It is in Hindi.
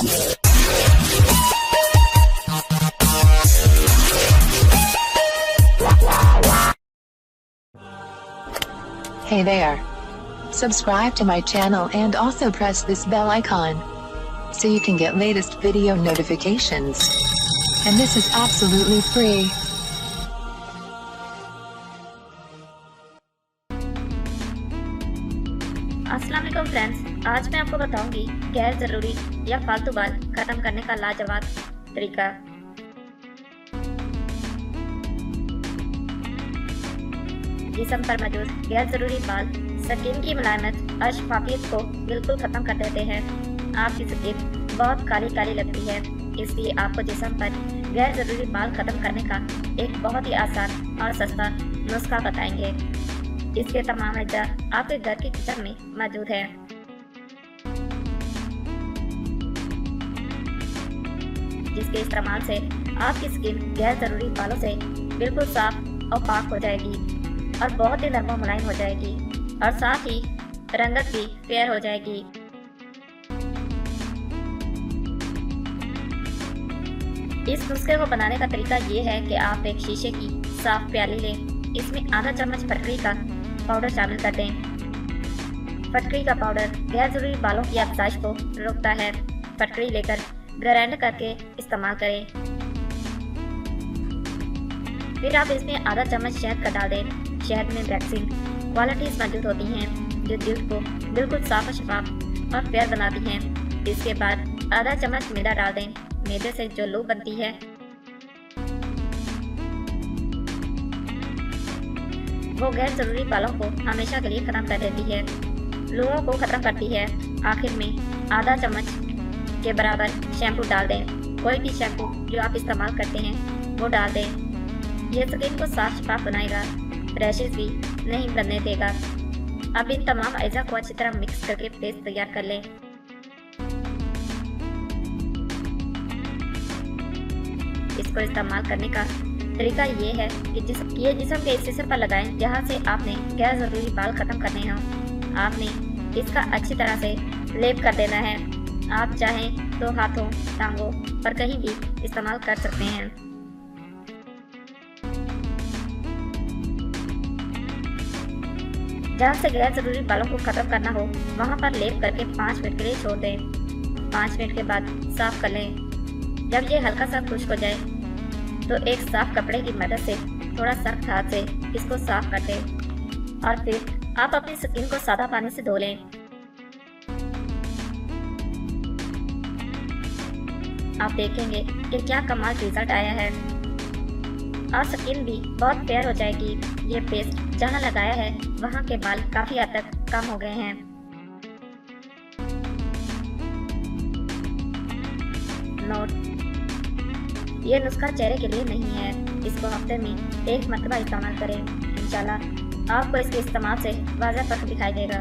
Hey there. Subscribe to my channel and also press this bell icon so you can get latest video notifications. And this is absolutely free. अस्सलाम वालेकुम फ्रेंड्स, आज मैं आपको बताऊंगी गैर ज़रूरी या फालतू बाल खत्म करने का लाजवाब तरीका। जिस्म पर मौजूद गैर ज़रूरी बाल स्किन की मुलायमत और शफाफियत को बिल्कुल ख़त्म कर देते हैं। आपकी स्किन बहुत काली काली लगती है, इसलिए आपको जिस्म पर गैर ज़रूरी बाल ख़त्म करने का एक बहुत ही आसान और सस्ता नुस्खा बताएंगे। इसके तमाम अज्जा आपके घर के किचन में मौजूद है। जिसके इस्तेमाल से आपकी स्किन गैर ज़रूरी बालों से बिल्कुल साफ और पाक हो जाएगी और बहुत ही नरम मुलायम हो जाएगी और साथ ही रंगत भी फेयर हो जाएगी। इस नुस्खे को बनाने का तरीका ये है कि आप एक शीशे की साफ प्याली लें, इसमें आधा चम्मच फटकरी का पाउडर शामिल कर दें। फटकरी का पाउडर गैर जरूरी बालों की अफजाइश को रोकता है। फटकरी लेकर ग्राइंड करके इस्तेमाल करें। फिर आप इसमें आधा चम्मच शहद का डाल दें। शहद में वैक्सिंग क्वालिटीज मौजूद होती हैं जो जल्द को बिल्कुल साफ और शफाफ और फेयर बनाती हैं। इसके बाद आधा चम्मच मैदा डाल दें। मैदे से जो लू बनती है वो गैर जरूरी बालों को हमेशा के लिए खत्म कर देती है, लूओं को खत्म करती है। आखिर में आधा चम्मच के बराबर शैम्पू डाल दें। कोई भी शैम्पू जो आप इस्तेमाल करते हैं वो डाल दें। यह स्किन को साफ शफाफ बनाएगा, रैशेज भी नहीं बनने देगा। अब इन तमाम अज्जा को अच्छी तरह मिक्स करके पेस्ट तैयार कर लें। इसको इस्तेमाल करने का तरीका ये है कि जिस्म के इस हिस्से पर लगाएं जहां से आपने गैर जरूरी बाल खत्म करने हों। आपने इसका अच्छी तरह से लेप कर देना है। आप चाहें तो हाथों, टांगों पर कहीं भी इस्तेमाल कर सकते हैं। जहाँ से गैर जरूरी बालों को खत्म करना हो वहाँ पर लेप करके 5 मिनट के लिए छोड़ दें। 5 मिनट के बाद साफ कर लें। जब ये हल्का सा खुश्क हो जाए तो एक साफ कपड़े की मदद से थोड़ा सख्त हाथ से इसको साफ कर दें और फिर आप अपनी स्किन को सादा पानी से धो लें। आप देखेंगे कि क्या कमाल रिजल्ट आया है और स्किन भी बहुत फेयर हो जाएगी। ये पेस्ट जहाँ लगाया है वहाँ के बाल काफी हद तक कम हो गए हैं। नोट: ये नुस्खा चेहरे के लिए नहीं है। इसको हफ्ते में 1 मरतबा इस्तेमाल करें। इंशाल्लाह आपको इसके इस्तेमाल से वाज़ेह फर्क दिखाई देगा।